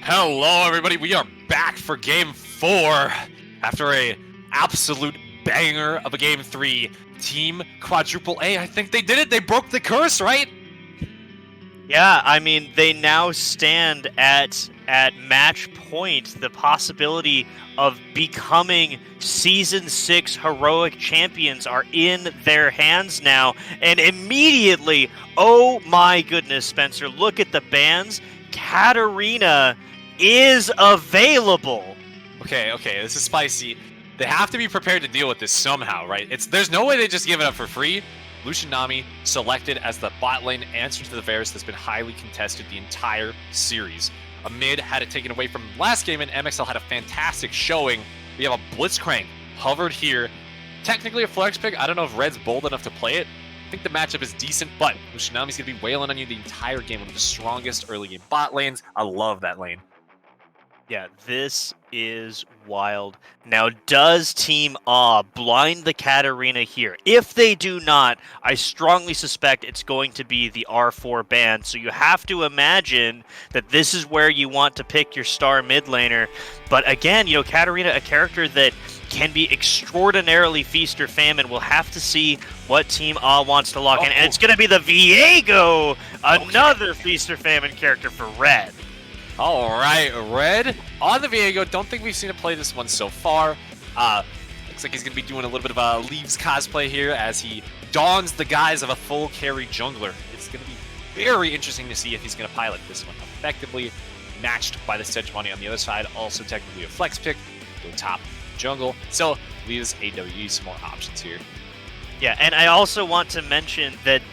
Hello, everybody. We are back for Game 4 after a absolute banger of a Game 3. Team Quadruple A, I think they did it. They broke the curse, right? Yeah, I mean, they now stand at match point. The possibility of becoming Season 6 heroic champions are in their hands now. And immediately, oh my goodness, Spencer, look at the bans. Katarina is available. Okay, this is spicy. They have to be prepared to deal with this somehow, right? There's no way they just give it up for free. Lucian Nami selected as the bot lane answer to the Varus that's been highly contested the entire series. A mid had it taken away from him last game, and MXL had a fantastic showing. We have a Blitzcrank hovered here. Technically a flex pick. I don't know if Red's bold enough to play it. I think the matchup is decent, but Lucian Nami's going to be wailing on you the entire game. One of the strongest early game bot lanes. I love that lane. Yeah, this is wild. Now, does Team AAA blind the Katarina here? If they do not, I strongly suspect it's going to be the R4 ban. So you have to imagine that this is where you want to pick your star mid laner. But again, Katarina, a character that can be extraordinarily feast or famine. We'll have to see what Team AAA wants to lock in. And it's going to be the Viego, another feast or famine character for Red. All right, Red on the Viego. Don't think we've seen it play this one so far. Looks like he's going to be doing a little bit of a Leaves cosplay here as he dons the guise of a full carry jungler. It's going to be very interesting to see if he's going to pilot this one effectively. Matched by the Sejuani on the other side, also technically a flex pick. Go top jungle. So leaves AWE some more options here. Yeah, and I also want to mention that,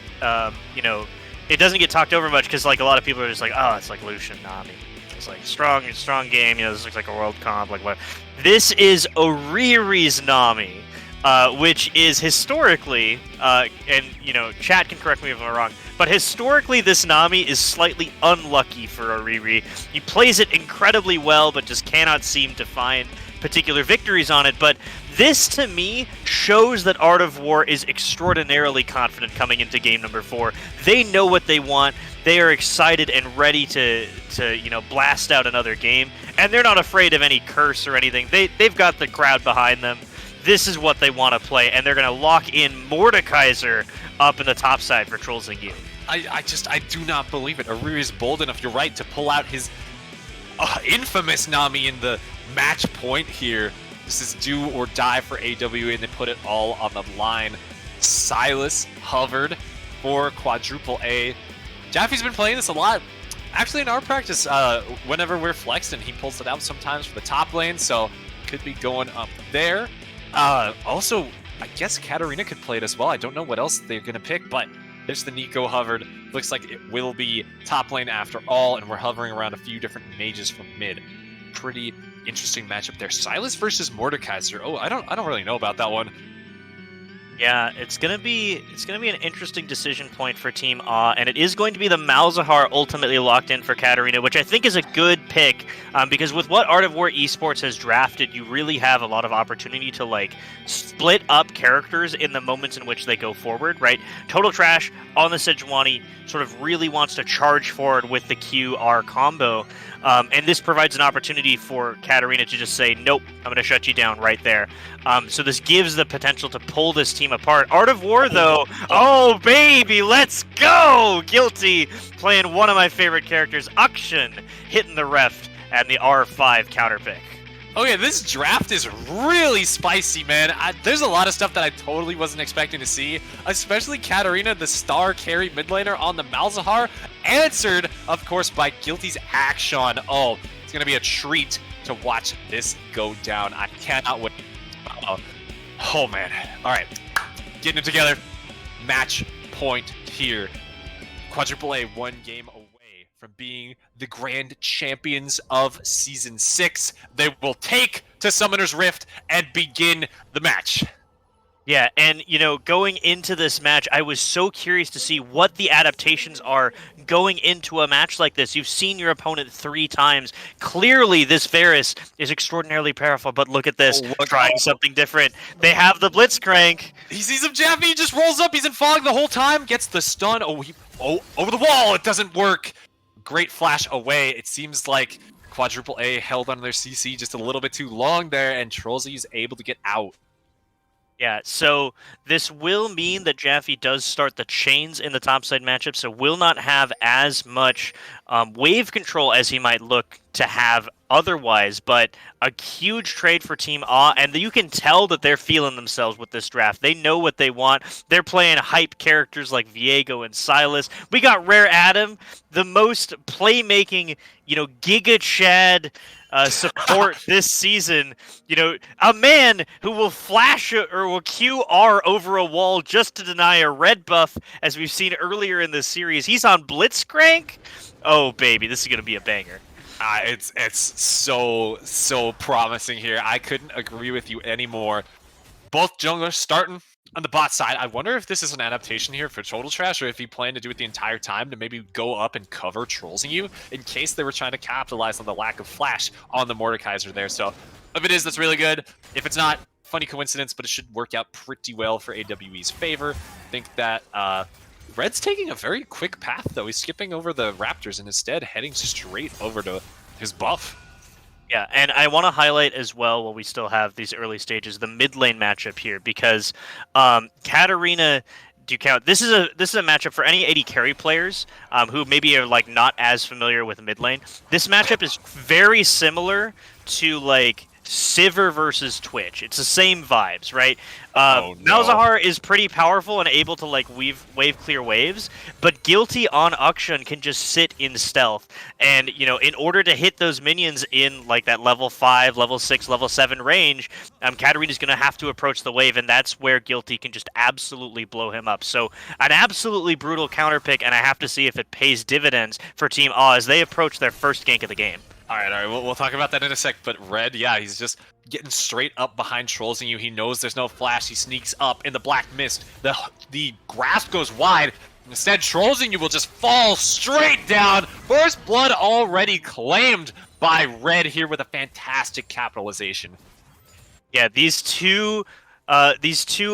it doesn't get talked over much because, a lot of people are just like, oh, it's like Lucian Nami. It's like strong game. This looks like a world comp. Like what? This is Oriri's Nami. which is historically, and chat can correct me if I'm wrong, but historically this Nami is slightly unlucky for Oriri. He plays it incredibly well, but just cannot seem to find particular victories on it. But this, to me, shows that Art of War is extraordinarily confident coming into game number 4. They know what they want. They are excited and ready to blast out another game, and they're not afraid of any curse or anything. They've got the crowd behind them. This is what they want to play, and they're going to lock in Mordekaiser up in the top side for Trolls and You. I do not believe it. Oriri is bold enough, you're right, to pull out his infamous Nami in the match point here. This is do or die for AWA, and they put it all on the line. Silas hovered for quadruple A. Jaffe's been playing this a lot. Actually, in our practice, whenever we're flexed, and he pulls it out sometimes for the top lane, so could be going up there. Also, I guess Katarina could play it as well. I don't know what else they're going to pick, but there's the Nico hovered. Looks like it will be top lane after all, and we're hovering around a few different mages from mid. Pretty interesting matchup there. Silas versus Mordekaiser. Oh, I don't really know about that one. Yeah, it's gonna be an interesting decision point for Team A, and it is going to be the Malzahar ultimately locked in for Katarina, which I think is a good pick, because with what Art of War Esports has drafted, you really have a lot of opportunity to split up characters in the moments in which they go forward, right? Total Trash on the Sejuani sort of really wants to charge forward with the QR combo, and this provides an opportunity for Katarina to just say, nope, I'm going to shut you down right there. So this gives the potential to pull this team apart. Art of War, though, oh, baby, let's go! Guilty, playing one of my favorite characters, Akshan, hitting the ref and the R5 counter pick. Okay, this draft is really spicy, man. There's a lot of stuff that I totally wasn't expecting to see, especially Katarina, the star carry mid laner on the Malzahar, answered, of course, by Guilty's Akshan. Oh, it's going to be a treat to watch this go down. I cannot wait. Oh, man. All right, getting it together. Match point here. Quadruple A, 1 game away from being the grand champions of Season 6. They will take to Summoner's Rift and begin the match. Yeah, and, going into this match, I was so curious to see what the adaptations are going into a match like this. You've seen your opponent 3 times. Clearly, this Varus is extraordinarily powerful, but look at this, trying something different. They have the Blitzcrank. He sees him, Jaffe, he just rolls up, he's in fog the whole time, gets the stun. Oh, over the wall, it doesn't work. Great flash away. It seems like Quadruple A held on their CC just a little bit too long there, and Trollsy is able to get out. Yeah, so this will mean that Jaffe does start the chains in the topside matchup, so will not have as much wave control as he might look to have otherwise, but a huge trade for Team A, and you can tell that they're feeling themselves with this draft. They know what they want. They're playing hype characters like Viego and Silas. We got Rare Adam, the most playmaking, Giga Chad support this season. A man who will flash or will QR over a wall just to deny a red buff, as we've seen earlier in this series. He's on Blitzcrank. Oh, baby, this is going to be a banger. It's so promising here. I couldn't agree with you anymore. Both junglers starting on the bot side. I wonder if this is an adaptation here for Total Trash, or if he planned to do it the entire time to maybe go up and cover Trollsing You in case they were trying to capitalize on the lack of flash on the Mordekaiser there. So if it is, that's really good. If it's not, funny coincidence, but it should work out pretty well for AWE's favor. I think that Red's taking a very quick path, though. He's skipping over the Raptors and instead heading straight over to his buff. Yeah, and I want to highlight as well, while we still have these early stages, the mid lane matchup here, because Katarina Ducount. This is a matchup for any AD carry players who maybe are not as familiar with mid lane. This matchup is very similar to Sivir versus Twitch. It's the same vibes, right? Malzahar is pretty powerful and able to wave clear waves, but Guilty on Akshan can just sit in stealth. And in order to hit those minions in that level 5, level 6, level 7 range, Katarina's going to have to approach the wave, and that's where Guilty can just absolutely blow him up. So an absolutely brutal counter pick, and I have to see if it pays dividends for Team A as they approach their first gank of the game. All right, we'll talk about that in a sec. But Red, yeah, he's just getting straight up behind trolling you. He knows there's no flash. He sneaks up in the black mist. The grasp goes wide. Instead, trolling you will just fall straight down. First blood already claimed by Red here with a fantastic capitalization. Yeah, these two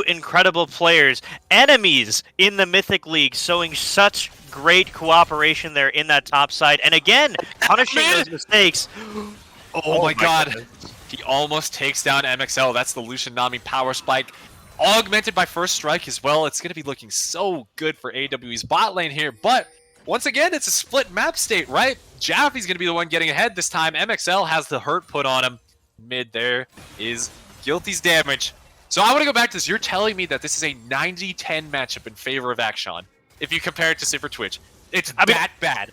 incredible players, enemies in the Mythic League, showing such great cooperation there in that top side, and again, punishing those mistakes. Oh my god. Goodness. He almost takes down MXL. That's the Lucian Nami power spike. Augmented by first strike as well. It's going to be looking so good for AWE's bot lane here, but once again, it's a split map state, right? Jaffe's going to be the one getting ahead this time. MXL has the hurt put on him. Mid there is Guilty's damage. So I want to go back to this. You're telling me that this is a 90-10 matchup in favor of Akshan. If you compare it to, say, for Twitch. It's that bad.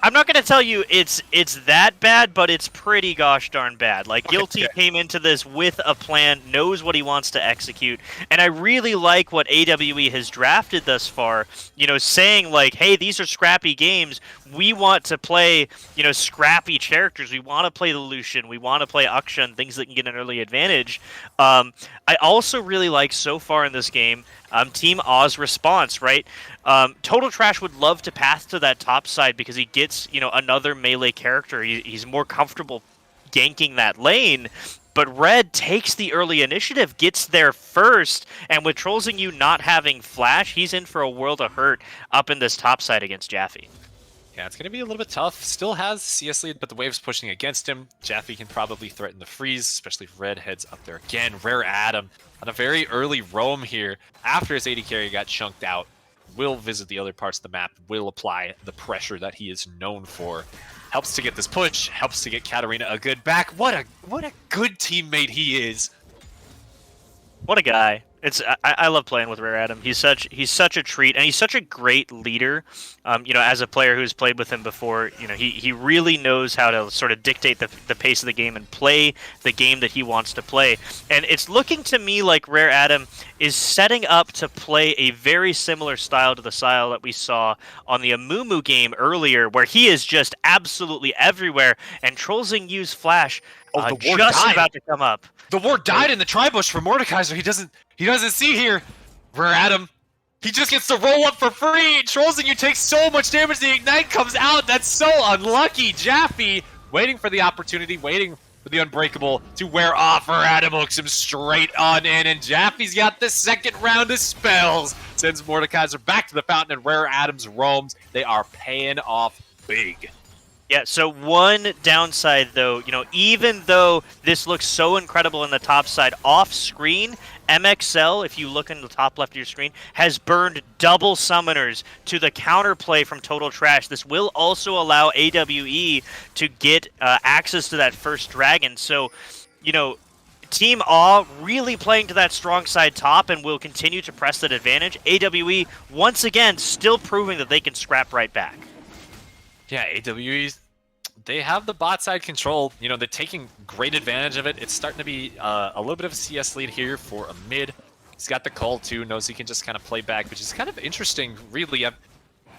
I'm not going to tell you it's that bad, but it's pretty gosh darn bad. Like, Guilty came into this with a plan, knows what he wants to execute, and I really like what AWE has drafted thus far, you know, saying, like, hey, these are scrappy games. We want to play, you know, scrappy characters. We want to play the Lucian. We want to play Akshan, things that can get an early advantage. I also really like, so far in this game, Team Aw's response, right? Total Trash would love to path to that top side because he gets, you know, another melee character. He's more comfortable ganking that lane. But Red takes the early initiative, gets there first, and with Trollsing you not having flash, he's in for a world of hurt up in this top side against Jaffe. Yeah, it's going to be a little bit tough. Still has CS lead, but the wave's pushing against him. Jaffe can probably threaten the freeze, especially if Red heads up there again. Rare Adam on a very early roam here. After his AD carry got chunked out, will visit the other parts of the map, will apply the pressure that he is known for. Helps to get this push, helps to get Katarina a good back. What a good teammate he is. What a guy. I love playing with Rare Adam. He's such a treat, and he's such a great leader. You know, as a player who's played with him before, you know, he really knows how to sort of dictate the pace of the game and play the game that he wants to play. And it's looking to me like Rare Adam is setting up to play a very similar style to the style that we saw on the Amumu game earlier, where he is just absolutely everywhere, and Trollsing use flash just about to come up. The ward died in the tri-bush for Mordecai, so he doesn't see here. Rare Adam, he just gets to roll up for free. Trollsing you take so much damage, the Ignite comes out. That's so unlucky. Jaffe waiting for the opportunity, waiting for the Unbreakable to wear off. Rare Adam hooks him straight on in, and Jaffe's got the second round of spells. Sends Mordekaiser back to the fountain, and Rare Adam's roams. They are paying off big. Yeah, so one downside, though, you know, even though this looks so incredible in the top side, off screen, MXL, if you look in the top left of your screen, has burned double summoners to the counterplay from Total Trash. This will also allow AWE to get access to that first dragon. So, you know, Team AW really playing to that strong side top and will continue to press that advantage. AWE, once again, still proving that they can scrap right back. Yeah, AWE, they have the bot side control. You know, they're taking great advantage of it. It's starting to be a little bit of a CS lead here for a mid. He's got the call too, knows he can just kind of play back, which is kind of interesting, really. I've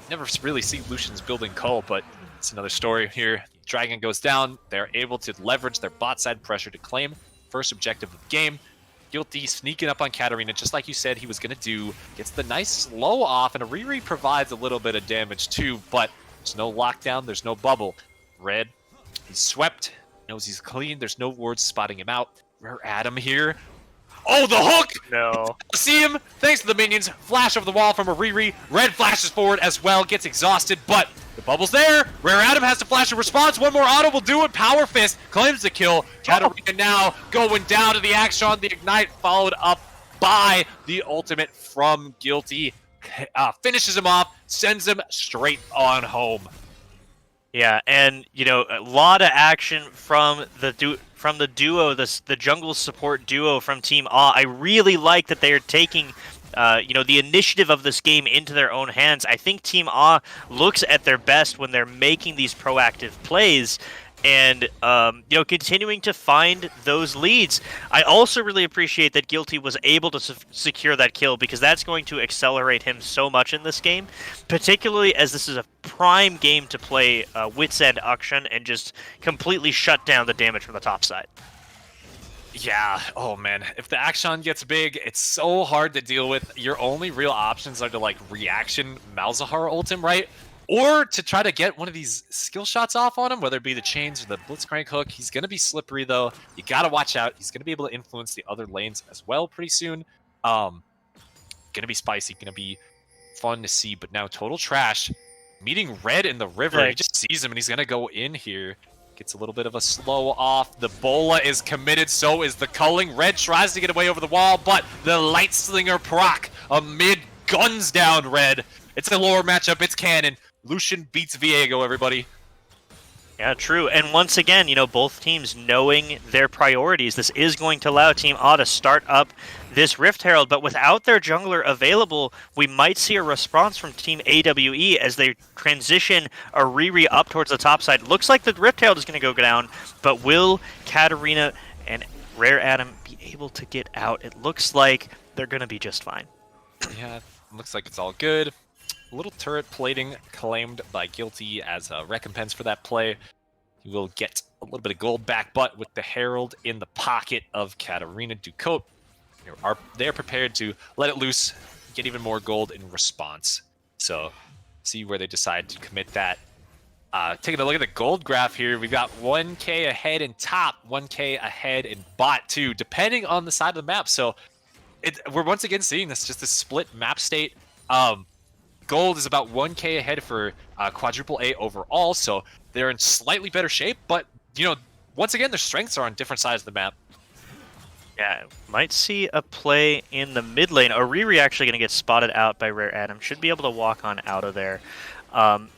never really seen Lucian's building call, but it's another story here. Dragon goes down. They're able to leverage their bot side pressure to claim first objective of the game. Guilty sneaking up on Katarina, just like you said he was going to do. Gets the nice slow off, and a Riri provides a little bit of damage too, but there's no lockdown, there's no bubble. Red, he's swept, knows he's clean, there's no wards spotting him out. Rare Adam here. Oh, the hook! No. See him? Thanks to the minions. Flash over the wall from a Riri. Red flashes forward as well, gets exhausted, but the bubble's there. Rare Adam has to flash a response. One more auto will do it. Power Fist claims the kill. Katarina now going down to the Akshan. The Ignite followed up by the ultimate from Guilty. Finishes him off, sends him straight on home. Yeah, and you know, a lot of action from the duo, the jungle support duo from Team AW. I really like that they are taking, you know, the initiative of this game into their own hands. I think Team AW looks at their best when they're making these proactive plays. and continuing to find those leads. I also really appreciate that Guilty was able to secure that kill, because that's going to accelerate him so much in this game, particularly as this is a prime game to play Wits End Auction and just completely shut down the damage from the top side. Yeah, oh man, if the action gets big, it's so hard to deal with. Your only real options are to like reaction Malzahar ult him, right? Or to try to get one of these skill shots off on him, whether it be the chains or the blitzcrank hook. He's going to be slippery though. You got to watch out. He's going to be able to influence the other lanes as well pretty soon. Going to be spicy, going to be fun to see. But now Total Trash meeting Red in the river. Right. He just sees him and he's going to go in here. Gets a little bit of a slow off. The Bola is committed, so is the culling. Red tries to get away over the wall, but the Light Slinger proc amid guns down Red. It's a lower matchup, it's canon. Lucian beats Viego, everybody. Yeah, true. And once again, both teams knowing their priorities, this is going to allow Team A to start up this Rift Herald, but without their jungler available, we might see a response from Team AWE as they transition a Riri up towards the top side. Looks like the Rift Herald is going to go down, but will Katarina and Rare Adam be able to get out? It looks like they're going to be just fine. Yeah, looks like it's all good. A little turret plating claimed by Guilty as a recompense for that play. You will get a little bit of gold back, but with the Herald in the pocket of Katarina Ducote, they're prepared to let it loose, get even more gold in response. So, see where they decide to commit that. Taking a look at the gold graph here, we've got 1k ahead in top, 1k ahead in bot too, depending on the side of the map. So, we're once again seeing this, just a split map state. Gold is about 1k ahead for AAA overall, so they're in slightly better shape, but, once again, their strengths are on different sides of the map. Yeah, might see a play in the mid lane. Oriri actually going to get spotted out by Rare Adam. Should be able to walk on out of there. And,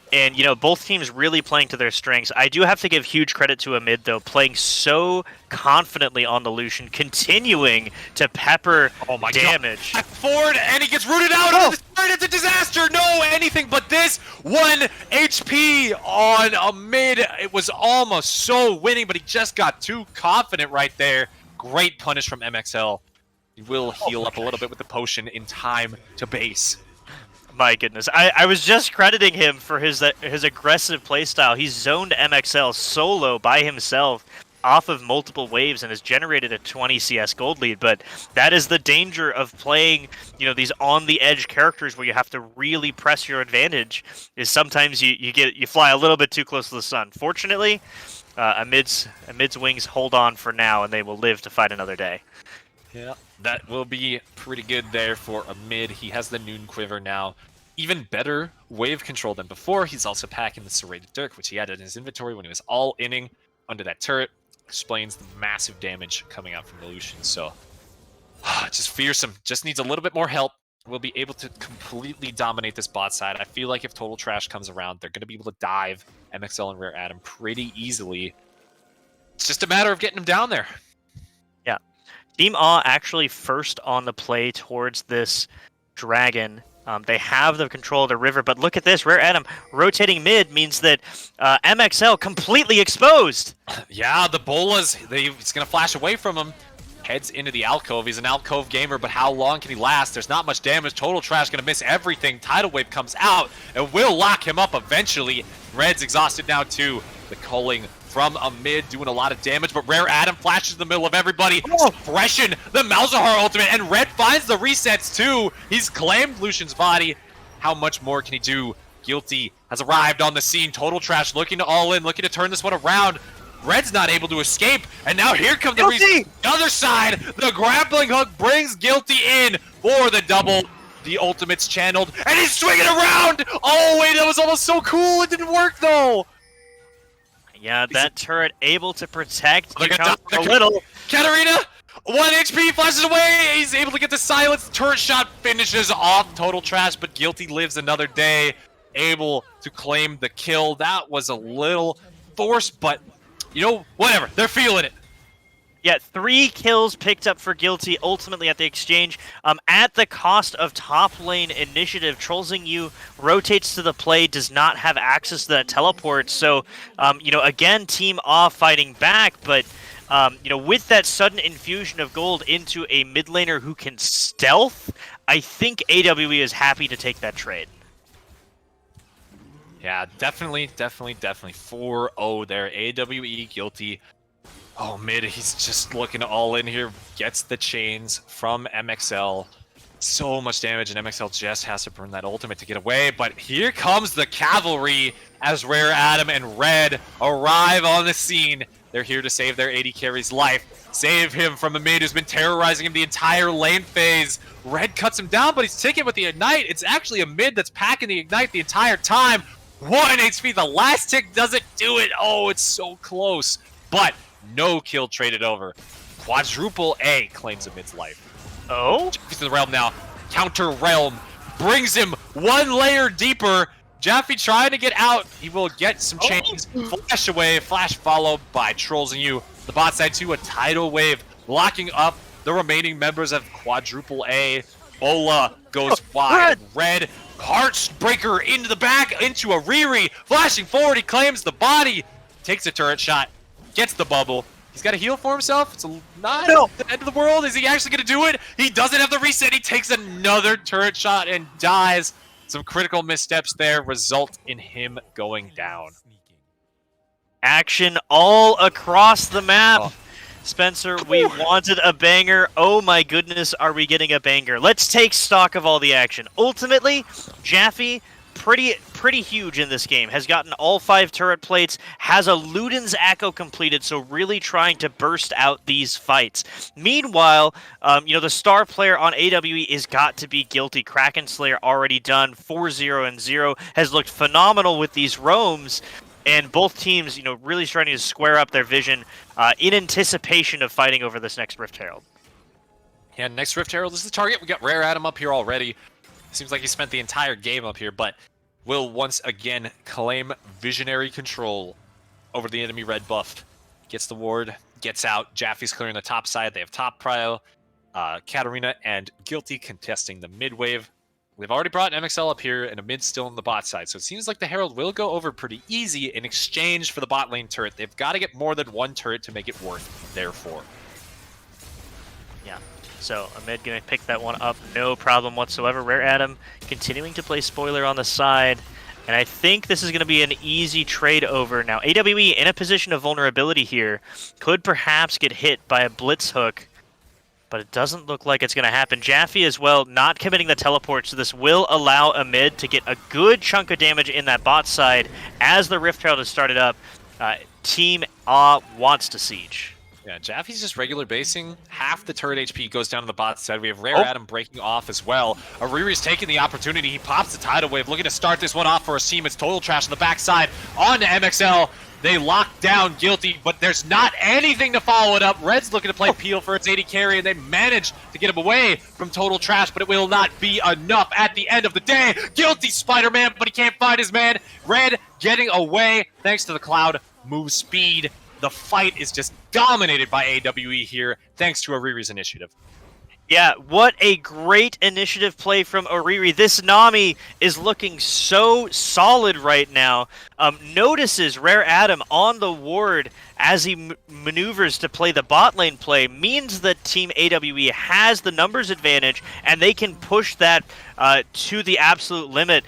both teams really playing to their strengths. I do have to give huge credit to Amid, though, playing so confidently on the Lucian, continuing to pepper damage. God. Forward, and he gets rooted out. Oh. It's a disaster. No, anything but this. 1 HP on Amid. It was almost so winning, but he just got too confident right there. Great punish from MXL. He will heal up a little bit with the potion in time to base. My goodness, I was just crediting him for his aggressive playstyle. He's zoned MXL solo by himself off of multiple waves and has generated a 20 CS gold lead. But that is the danger of playing, these on-the-edge characters where you have to really press your advantage. Is sometimes you fly a little bit too close to the sun. Fortunately, Amid's wings hold on for now, and they will live to fight another day. Yeah, that will be pretty good there for Amid. He has the Noon Quiver now. Even better wave control than before. He's also packing the Serrated Dirk, which he had in his inventory when he was all-inning under that turret. Explains the massive damage coming out from the Lucian. So, just fearsome. Just needs a little bit more help. We'll be able to completely dominate this bot side. I feel like if Total Trash comes around, they're going to be able to dive MXL and Rare Adam pretty easily. It's just a matter of getting them down there. Yeah. Team A actually first on the play towards this dragon. They have the control of the river, but look at this. Rare Adam rotating mid means that MXL completely exposed. Yeah, the Bolas, he's going to flash away from him. Heads into the alcove. He's an alcove gamer, but how long can he last? There's not much damage. Total Trash going to miss everything. Tidal Wave comes out and will lock him up eventually. Red's exhausted now too. The culling from Amid doing a lot of damage, but Rare Adam flashes in the middle of everybody. Suppression, the Malzahar ultimate, and Red finds the resets too. He's claimed Lucian's body. How much more can he do? Guilty has arrived on the scene. Total Trash looking to all in, looking to turn this one around. Red's not able to escape, and now here comes the reset. The other side, the grappling hook brings Guilty in for the double. The ultimate's channeled, and he's swinging around! Oh, wait, that was almost so cool. It didn't work, though. Yeah, that turret able to protect a little. Katarina, 1 HP, flashes away. He's able to get the silence. Turret shot finishes off Total Trash, but Guilty lives another day, able to claim the kill. That was a little forced, but, whatever. They're feeling it. Yeah, 3 kills picked up for Guilty ultimately at the exchange. At the cost of top lane initiative, Trolling You rotates to the play, does not have access to that teleport. So, again, Team Off fighting back, but with that sudden infusion of gold into a mid laner who can stealth, I think AWE is happy to take that trade. Yeah, definitely. 4-0 there. AWE Guilty. Oh, mid, he's just looking all in here. Gets the chains from MXL. So much damage, and MXL just has to burn that ultimate to get away. But here comes the cavalry as Rare Adam and Red arrive on the scene. They're here to save their AD carry's life. Save him from a mid who's been terrorizing him the entire lane phase. Red cuts him down, but he's taken with the Ignite. It's actually a mid that's packing the Ignite the entire time. 1 HP, the last tick doesn't do it. Oh, it's so close. But no kill traded over. Quadruple A claims a mid's life. Oh? Jaffe's in the realm now. Counter realm brings him 1 layer deeper. Jaffe trying to get out. He will get some chains. Flash away. Flash followed by Trolls and You. The bot side too, a tidal wave locking up the remaining members of Quadruple A. Bola goes wide. Red Heartbreaker into the back, into a Riri. Flashing forward, he claims the body. Takes a turret shot. Gets the bubble. He's got to heal for himself. It's not the end of the world. Is he actually going to do it? He doesn't have the reset. He takes another turret shot and dies. Some critical missteps there result in him going down. Action all across the map. Spencer, we wanted a banger. Oh my goodness, are we getting a banger? Let's take stock of all the action. Ultimately, Jaffe, pretty huge in this game. Has gotten all 5 turret plates, has a Luden's Echo completed, so really trying to burst out these fights. Meanwhile, the star player on AWE is got to be Guilty. Kraken Slayer already done, 4-0-0, has looked phenomenal with these roams. And both teams, really starting to square up their vision in anticipation of fighting over this next Rift Herald. Yeah, next Rift Herald is the target. We got Rare Adam up here already. Seems like he spent the entire game up here, but will once again claim visionary control over the enemy red buff. Gets the ward, gets out. Jaffe's clearing the top side. They have top prio. Katarina and Guilty contesting the mid wave. They've already brought MXL up here and a mid still on the bot side, so it seems like the Herald will go over pretty easy in exchange for the bot lane turret. They've got to get more than 1 turret to make it worth, therefore. Yeah, so Amid going to pick that one up, no problem whatsoever. Rare Adam continuing to play spoiler on the side, and I think this is going to be an easy trade over. Now, AWE in a position of vulnerability here could perhaps get hit by a Blitz hook, but it doesn't look like it's going to happen. Jaffe as well, not committing the teleport, so this will allow Amid to get a good chunk of damage in that bot side as the Rift Herald has started up. Team A wants to siege. Yeah, Jaffe's just regular basing. Half the turret HP goes down to the bot side. We have Rare Adam breaking off as well. Ariri's taking the opportunity. He pops the tidal wave, looking to start this one off for a team. It's total trash on the backside. On to MXL. They lock down Guilty, but there's not anything to follow it up. Red's looking to play Peel for its AD carry, and they manage to get him away from total trash, but it will not be enough at the end of the day. Guilty Spider-Man, but he can't find his man. Red getting away thanks to the Cloud move speed. The fight is just dominated by AWE here, thanks to Ariri's initiative. Yeah, what a great initiative play from Oriri. This Nami is looking so solid right now. Notices Rare Adam on the ward as he maneuvers to play the bot lane play, means that Team AWE has the numbers advantage, and they can push that to the absolute limit.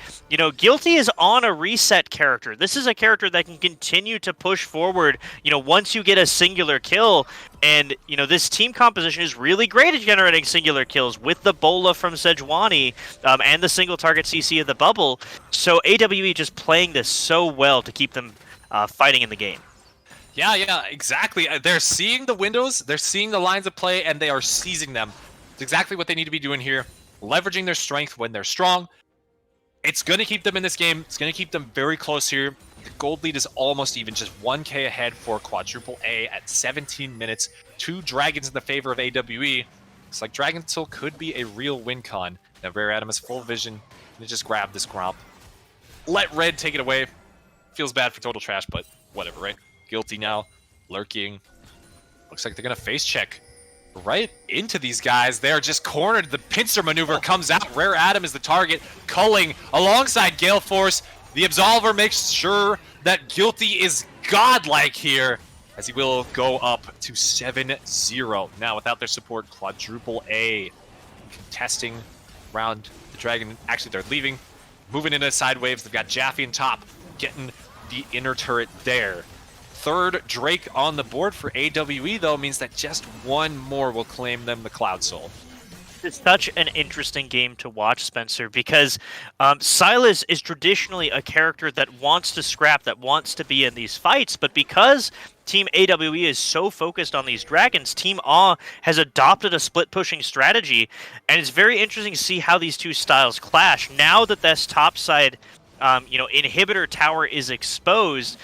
Guilty is on a reset character. This is a character that can continue to push forward, once you get a singular kill. And, this team composition is really great at generating singular kills with the Bola from Sejuani and the single target CC of the bubble. So AWE just playing this so well to keep them fighting in the game. Yeah, exactly. They're seeing the windows, they're seeing the lines of play, and they are seizing them. It's exactly what they need to be doing here. Leveraging their strength when they're strong. It's going to keep them in this game. It's going to keep them very close here. The gold lead is almost even, just 1k ahead for Quadruple A at 17 minutes. 2 dragons in the favor of AWE. It's like Dragon Soul could be a real win con. Now Rare Adam has full vision. They just grab this Gromp. Let Red take it away. Feels bad for total trash, but whatever, right? Guilty now, lurking. Looks like they're going to face check right into these guys. They're just cornered. The pincer maneuver comes out. Rare Adam is the target. Culling alongside Gale Force. The Absolver makes sure that Guilty is godlike here, as he will go up to 7-0. Now, without their support, Quadruple A contesting around the Dragon. Actually, they're leaving, moving into side waves. They've got Jaffe in top, getting the inner turret there. Third Drake on the board for AWE, though, means that just one more will claim them the Cloud Soul. It's such an interesting game to watch, Spencer, because Silas is traditionally a character that wants to scrap, that wants to be in these fights, but because Team AWE is so focused on these dragons, Team AW has adopted a split-pushing strategy, and it's very interesting to see how these two styles clash. Now that this topside, inhibitor tower is exposed,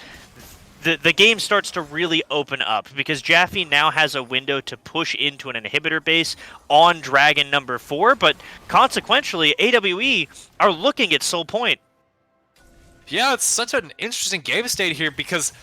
the game starts to really open up because Jaffe now has a window to push into an inhibitor base on Dragon number 4, but consequentially, AWE are looking at Soul Point. Yeah, it's such an interesting game state here because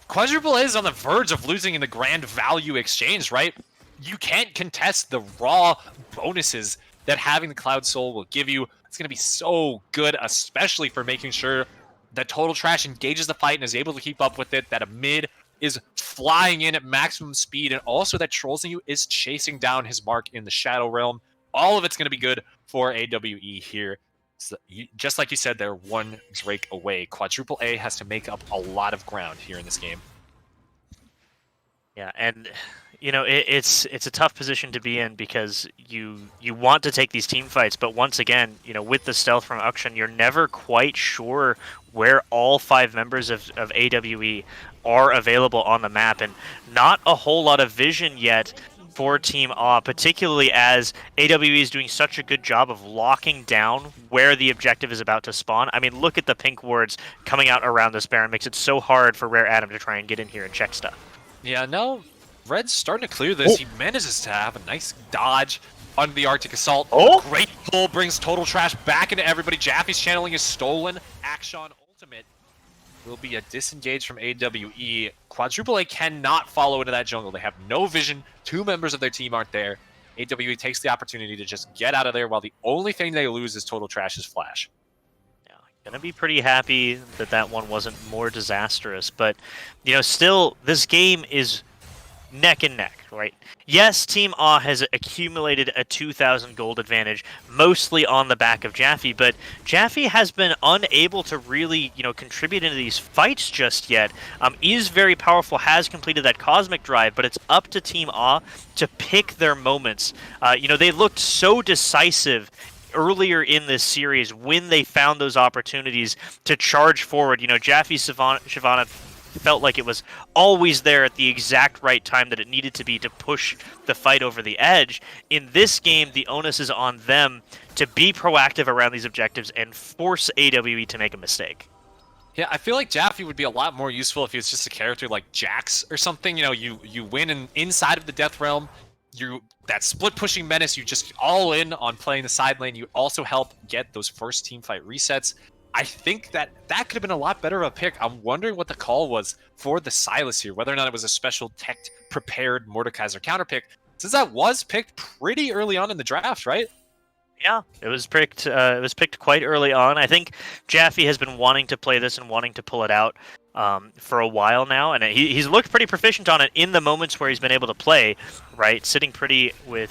Quadruple A is on the verge of losing in the grand value exchange, right? You can't contest the raw bonuses that having the Cloud Soul will give you. It's going to be so good, especially for making sure that Total Trash engages the fight and is able to keep up with it, that a mid is flying in at maximum speed, and also that Trollsing is chasing down his mark in the Shadow Realm. All of it's going to be good for AWE here. So just like you said, they're one Drake away. Quadruple A has to make up a lot of ground here in this game. Yeah, and it's a tough position to be in because you want to take these team fights, but once again, with the stealth from Akshan, you're never quite sure where all 5 members of AWE are available on the map, and not a whole lot of vision yet for Team AW, particularly as AWE is doing such a good job of locking down where the objective is about to spawn. I mean, look at the pink wards coming out around this Baron. Makes it so hard for Rare Adam to try and get in here and check stuff. Yeah, no, Red's starting to clear this. Oh. He manages to have a nice dodge under the Arctic Assault. Oh! Great pull brings Total Trash back into everybody. Jaffe's channeling his stolen Action ultimate. Will be a disengage from AWE. Quadruple A cannot follow into that jungle. They have no vision. 2 members of their team aren't there. AWE takes the opportunity to just get out of there while the only thing they lose is Total Trash's flash. Gonna be pretty happy that that one wasn't more disastrous, but still, this game is neck and neck, right? Yes, Team AW has accumulated a 2,000 gold advantage, mostly on the back of Jaffe, but Jaffe has been unable to really, contribute into these fights just yet. Is very powerful, has completed that Cosmic Drive, but it's up to Team AW to pick their moments. They looked so decisive earlier in this series when they found those opportunities to charge forward. Jaffe Shyvana felt like it was always there at the exact right time that it needed to be to push the fight over the edge. In this game, the onus is on them to be proactive around these objectives and force AWE to make a mistake. Yeah, I feel like Jaffe would be a lot more useful if he was just a character like Jax or something. You win inside of the Death Realm. That split-pushing menace, you just all in on playing the side lane. You also help get those first team fight resets. I think that could have been a lot better of a pick. I'm wondering what the call was for the Silas here, whether or not it was a special tech prepared Mordekaiser counter pick, since that was picked pretty early on in the draft, right? Yeah, it was picked. It was picked quite early on. I think Jaffe has been wanting to play this and wanting to pull it out for a while now, and he's looked pretty proficient on it in the moments where he's been able to play. Right, sitting pretty with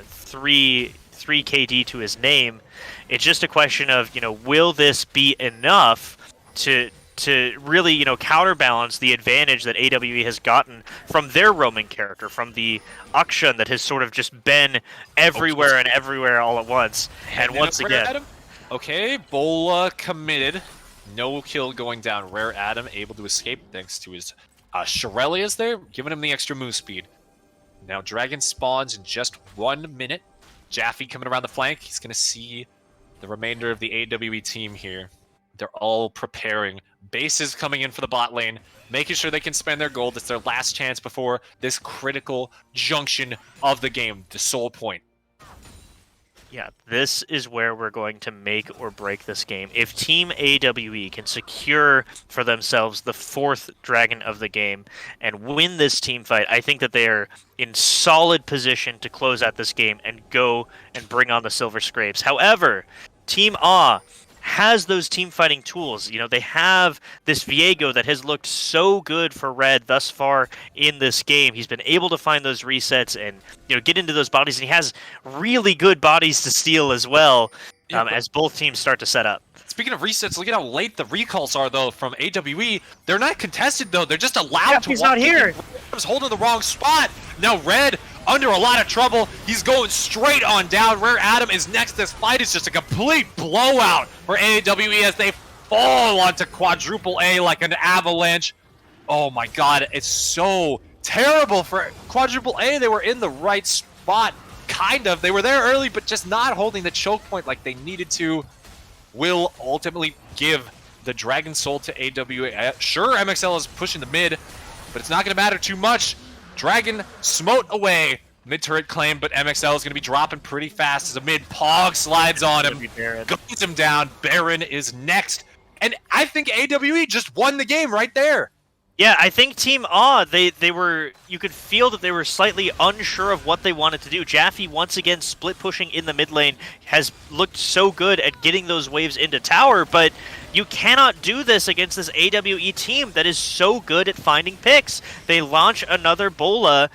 3 KD to his name. It's just a question of will this be enough to really counterbalance the advantage that AWE has gotten from their roaming character, from the Akshan that has sort of just been everywhere and everywhere all at once. And once again, okay, Bola committed, no kill going down. Rare Adam able to escape thanks to his Shirelia's there, giving him the extra move speed. Now Dragon spawns in just 1 minute. Jaffe coming around the flank. He's going to see the remainder of the AWE team here. They're all preparing. Bases coming in for the bot lane, making sure they can spend their gold. It's their last chance before this critical junction of the game, the Soul Point. Yeah, this is where we're going to make or break this game. If Team AWE can secure for themselves the 4th dragon of the game and win this team fight, I think that they are in solid position to close out this game and go and bring on the Silver Scrapes. However, Team A has those team fighting tools. You know, they have this Viego that has looked so good for Red thus far in this game. He's been able to find those resets and, you know, get into those bodies, and he has really good bodies to steal as well, as both teams start to set up. Speaking of resets, look at how late the recalls are, though, from AWE. They're not contested, though. They're just allowed to. He's not here. He's holding the wrong spot. Now Red under a lot of trouble. He's going straight on down. Rare Adam is next. This fight is just a complete blowout for AWE as they fall onto quadruple A like an avalanche. Oh my god, it's so terrible for quadruple A. They were in the right spot, kind of. They were there early, but just not holding the choke point like they needed to. Will ultimately give the Dragon Soul to AWA. Sure, MXL is pushing the mid, but it's not going to matter too much. Dragon smote away mid-turret claim, but MXL is going to be dropping pretty fast as a mid Pog slides on him, guns him down. Baron is next, and I think AWE just won the game right there. Yeah, I think Team A, they were, you could feel that they were slightly unsure of what they wanted to do. Jaffe, once again, split pushing in the mid lane, has looked so good at getting those waves into tower, but you cannot do this against this AWE team that is so good at finding picks. They launch another Bola,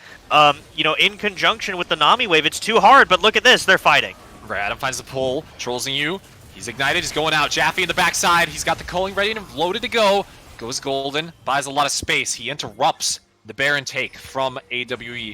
you know, in conjunction with the Nami wave. It's too hard, but look at this, they're fighting. Adam finds the pull, trolling you. He's ignited, he's going out. Jaffe in the backside, he's got the culling ready and loaded to go. Goes Golden, buys a lot of space. He interrupts the Baron take from AWE.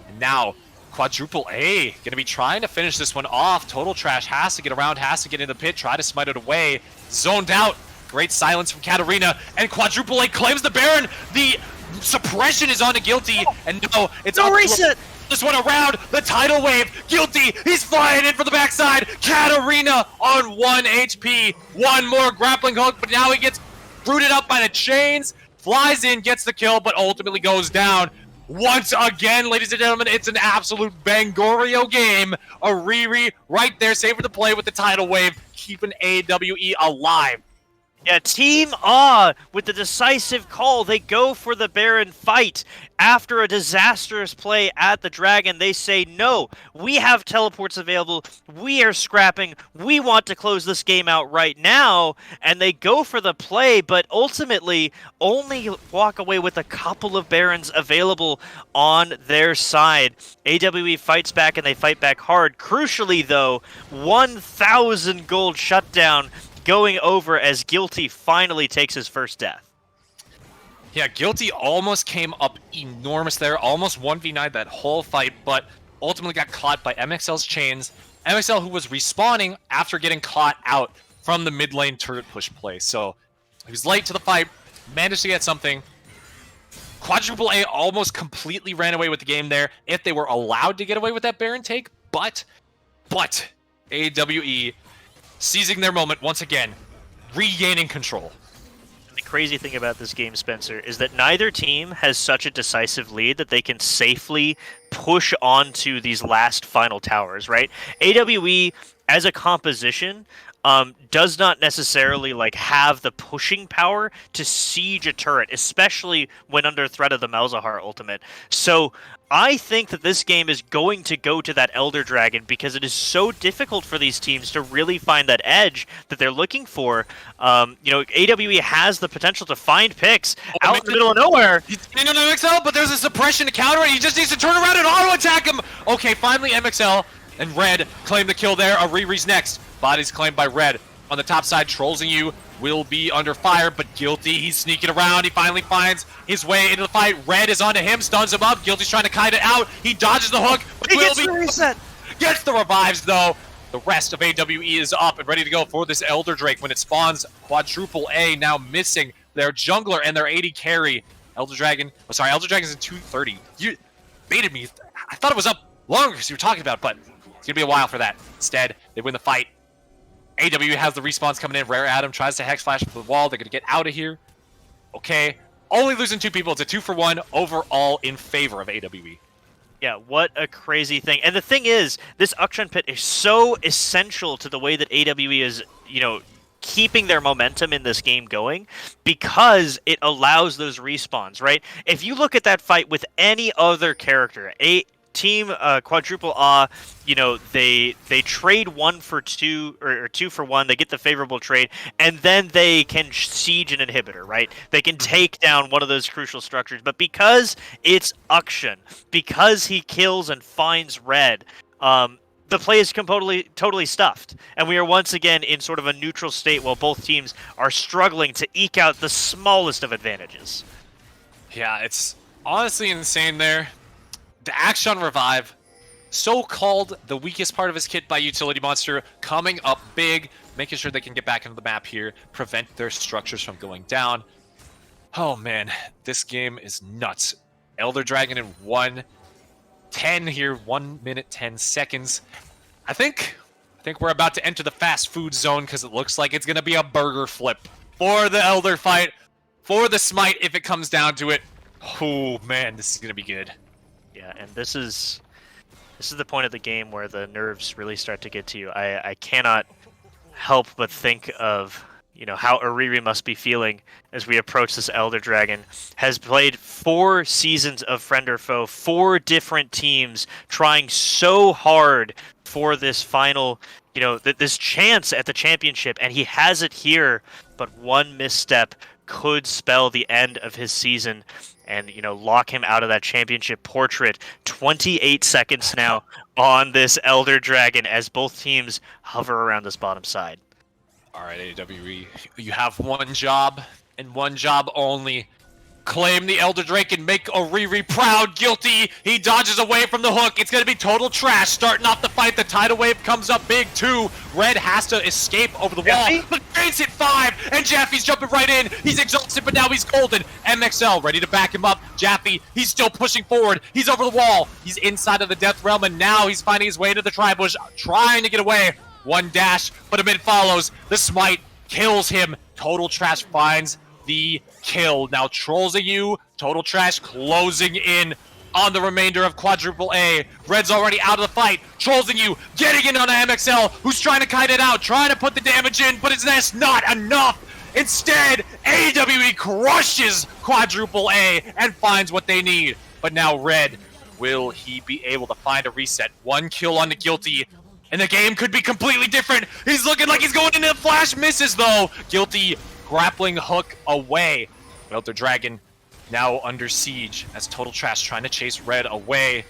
And now, quadruple A gonna be trying to finish this one off. Total Trash has to get around, has to get in the pit, try to smite it away. Zoned out. Great silence from Katarina. And quadruple A claims the Baron. The suppression is on to Guilty. And no, it's no reset. This one around the tidal wave. Guilty, he's flying in for the backside. Katarina on 1 HP. One more grappling hook, but now he gets rooted up by the chains, flies in, gets the kill, but ultimately goes down. Once again, ladies and gentlemen, it's an absolute Bangorio game. A Riri right there, saving the play with the tidal wave, keeping AWE alive. Yeah, Team A with the decisive call. They go for the Baron fight. After a disastrous play at the Dragon, they say, no, we have teleports available. We are scrapping. We want to close this game out right now. And they go for the play, but ultimately only walk away with a couple of Barons available on their side. AWE fights back, and they fight back hard. Crucially, though, 1,000 gold shutdown going over as Guilty finally takes his first death. Yeah, Guilty almost came up enormous there, almost 1v9 that whole fight, but ultimately got caught by MXL's chains. MXL, who was respawning after getting caught out from the mid lane turret push play. So he was late to the fight, managed to get something. Quadruple A almost completely ran away with the game there if they were allowed to get away with that Baron take, but AWE seizing their moment once again, regaining control. The crazy thing about this game, Spencer, is that neither team has such a decisive lead that they can safely push onto these last final towers, right? AWE, as a composition, does not necessarily have the pushing power to siege a turret, especially when under threat of the Malzahar ultimate. So I think that this game is going to go to that Elder Dragon because it is so difficult for these teams to really find that edge that they're looking for. You know, AWE has the potential to find picks out in the middle of nowhere. He's getting on MXL, but there's a suppression to counter it. He just needs to turn around and auto-attack him. Okay, finally MXL and Red claim the kill there. Ariri's next. Body's claimed by Red. On the top side, Trolls and you will be under fire, but Guilty, he's sneaking around. He finally finds his way into the fight. Red is onto him, stuns him up. Guilty's trying to kite it out. He dodges the hook. He gets the reset. Gets the revives, though. The rest of AWE is up and ready to go for this Elder Drake when it spawns. Quadruple A now missing their jungler and their AD carry. Elder Dragon's in 230. You baited me. I thought it was up longer because you were talking about it, but it's going to be a while for that. Instead, they win the fight. AWE has the respawns coming in. Rare Adam tries to Hex Flash for the wall. They're going to get out of here. Okay. Only losing 2 people. It's a 2-for-1 overall in favor of AWE. Yeah, what a crazy thing. And the thing is, this Akshan Pit is so essential to the way that AWE is, keeping their momentum in this game going because it allows those respawns, right? If you look at that fight with any other character, a team quadruple A, they trade 1 for 2 or 2 for 1, they get the favorable trade, and then they can siege an inhibitor, right? They can take down one of those crucial structures. But because it's Akshan, because he kills and finds red, the play is totally stuffed, and we are once again in sort of a neutral state while both teams are struggling to eke out the smallest of advantages. Yeah, it's honestly insane there. The Action Revive, so-called the weakest part of his kit by Utility Monster, coming up big, making sure they can get back into the map here, prevent their structures from going down. Oh man, this game is nuts. Elder Dragon in 1:10 here, 1 minute 10 seconds. I think we're about to enter the fast food zone because it looks like it's gonna be a burger flip for the Elder fight, for the Smite if it comes down to it. Oh man, this is gonna be good. Yeah, and this is the point of the game where the nerves really start to get to you. I cannot help but think of how Ariri must be feeling as we approach this Elder Dragon. Has played 4 seasons of Friend or Foe, 4 different teams trying so hard for this final, this chance at the championship, and he has it here, but one misstep could spell the end of his season and lock him out of that championship portrait. 28 seconds now on this Elder Dragon as both teams hover around this bottom side. All right, AWE, you have one job and one job only. Claim the Elder Drake and make Ariri proud. Guilty. He dodges away from the hook. It's going to be total trash. Starting off the fight, the tidal wave comes up big too. Red has to escape over the wall. But Graves hit 5, and Jaffe's jumping right in. He's exhausted, but now he's golden. MXL ready to back him up. Jaffe, he's still pushing forward. He's over the wall. He's inside of the Death Realm, and now he's finding his way into the Tri-Bush, trying to get away. One dash, but a mid follows. The Smite kills him. Total Trash finds the kill. Now Trolls at you. Total Trash closing in on the remainder of Quadruple A. Red's already out of the fight. Trolls at you, getting in on MXL, who's trying to kite it out, trying to put the damage in, but that's not enough. Instead, AWE crushes Quadruple A and finds what they need. But now Red, will he be able to find a reset? 1 kill on the Guilty, and the game could be completely different. He's looking like he's going into the flash, misses though. Guilty grappling hook away. Elder Dragon now under siege as Total Trash trying to chase Red away.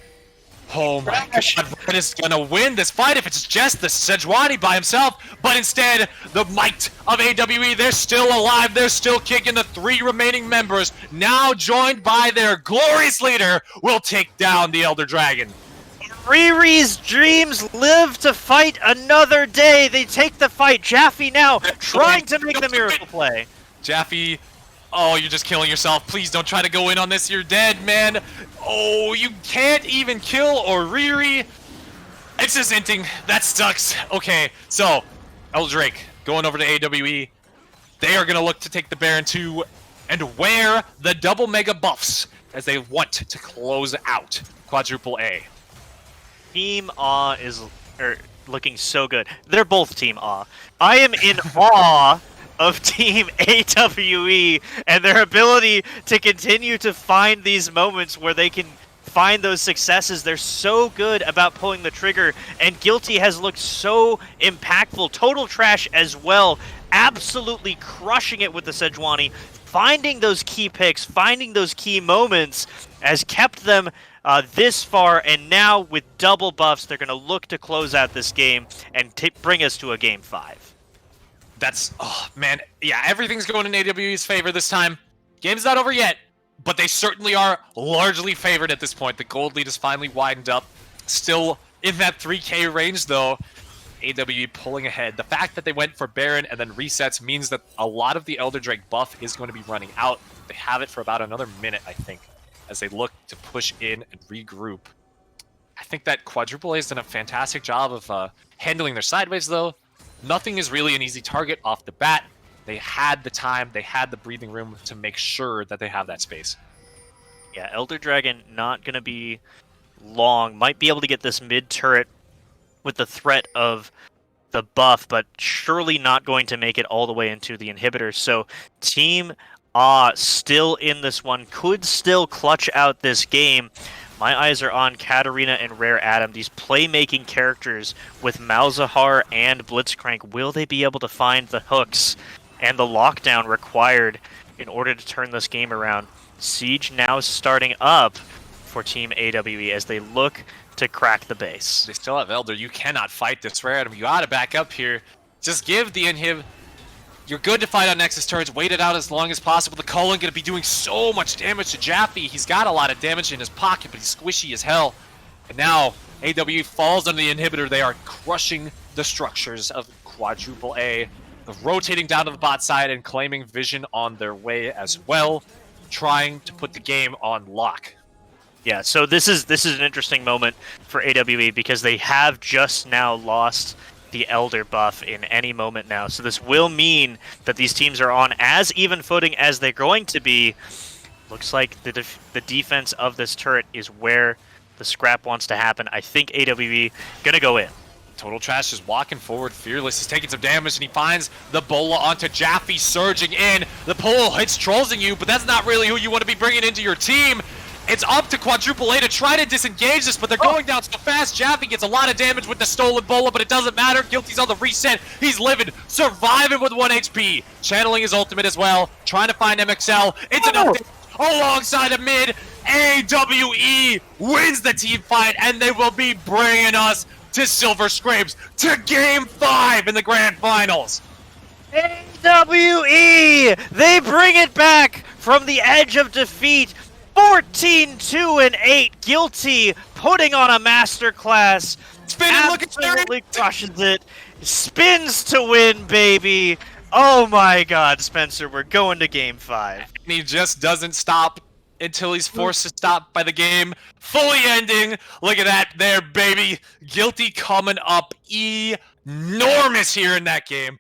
Oh my god, Red is gonna win this fight if it's just the Sejuani by himself, but instead, the might of AWE, they're still alive, they're still kicking. The 3 remaining members, now joined by their glorious leader, will take down the Elder Dragon. Riri's dreams live to fight another day. They take the fight. Jaffe now trying to make the miracle play. Jaffe, oh, you're just killing yourself. Please don't try to go in on this. You're dead, man. Oh, you can't even kill Riri. It's just inting. That sucks. Okay, so Elder Drake going over to AWE. They are going to look to take the Baron 2 and wear the double mega buffs as they want to close out Quadruple A. Team Awe is looking so good. They're both Team Awe. I am in awe of Team AWE and their ability to continue to find these moments where they can find those successes. They're so good about pulling the trigger, and Guilty has looked so impactful. Total Trash as well, absolutely crushing it with the Sejuani. Finding those key picks, finding those key moments has kept them this far, and now with double buffs, they're going to look to close out this game and bring us to a Game 5. That's, oh man, yeah, everything's going in AWE's favor this time. Game's not over yet, but they certainly are largely favored at this point. The gold lead is finally widened up. Still in that 3k range, though. AWE pulling ahead. The fact that they went for Baron and then resets means that a lot of the Elder Drake buff is going to be running out. They have it for about another minute, I think, as they look to push in and regroup. I think that Quadruple A has done a fantastic job of handling their sideways, though. Nothing is really an easy target off the bat. They had the time, they had the breathing room to make sure that they have that space. Yeah, Elder Dragon not going to be long. Might be able to get this mid turret with the threat of the buff, but surely not going to make it all the way into the inhibitor. So Team still in this one, could still clutch out this game. My eyes are on Katarina and Rare Adam, these playmaking characters with Malzahar and Blitzcrank. Will they be able to find the hooks and the lockdown required in order to turn this game around? Siege now starting up for Team AWE as they look to crack the base. They still have Elder. You cannot fight this, Rare Adam. You gotta back up here. Just give the inhib. You're good to fight on Nexus turrets. Wait it out as long as possible. The Cullen gonna be doing so much damage to Jaffe. He's got a lot of damage in his pocket, but he's squishy as hell. And now AWE falls under the inhibitor. They are crushing the structures of Quadruple A, rotating down to the bot side and claiming vision on their way as well, trying to put the game on lock. Yeah, so this is an interesting moment for AWE because they have just now lost the Elder buff in any moment now. So this will mean that these teams are on as even footing as they're going to be. Looks like the defense of this turret is where the scrap wants to happen. I think AWE gonna go in. Total Trash is walking forward fearless. He's taking some damage and he finds the Bola onto Jaffe surging in. The pole hits Trolls in you, but that's not really who you want to be bringing into your team. It's up to Quadruple A to try to disengage this, but they're going down so fast. Jaffe gets a lot of damage with the stolen Bola, but it doesn't matter. Guilty's on the reset. He's living, surviving with 1 HP. Channeling his ultimate as well, trying to find MXL. It's enough alongside of mid. AWE wins the team fight, and they will be bringing us to Silver Scrapes to Game 5 in the Grand Finals. AWE! They bring it back from the edge of defeat. 14-2-8. Guilty putting on a masterclass. Spinning, look at absolutely crushes it. Spins to win, baby. Oh my God, Spencer, we're going to Game 5. And he just doesn't stop until he's forced to stop by the game. Fully ending. Look at that there, baby. Guilty coming up enormous here in that game.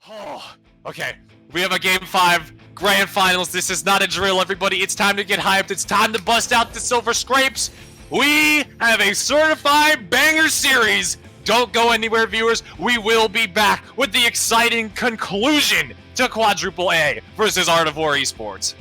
Oh, okay. We have a Game 5 Grand Finals. This is not a drill, everybody. It's time to get hyped. It's time to bust out the Silver Scrapes. We have a certified banger series. Don't go anywhere, viewers. We will be back with the exciting conclusion to Quadruple A versus Art of War Esports.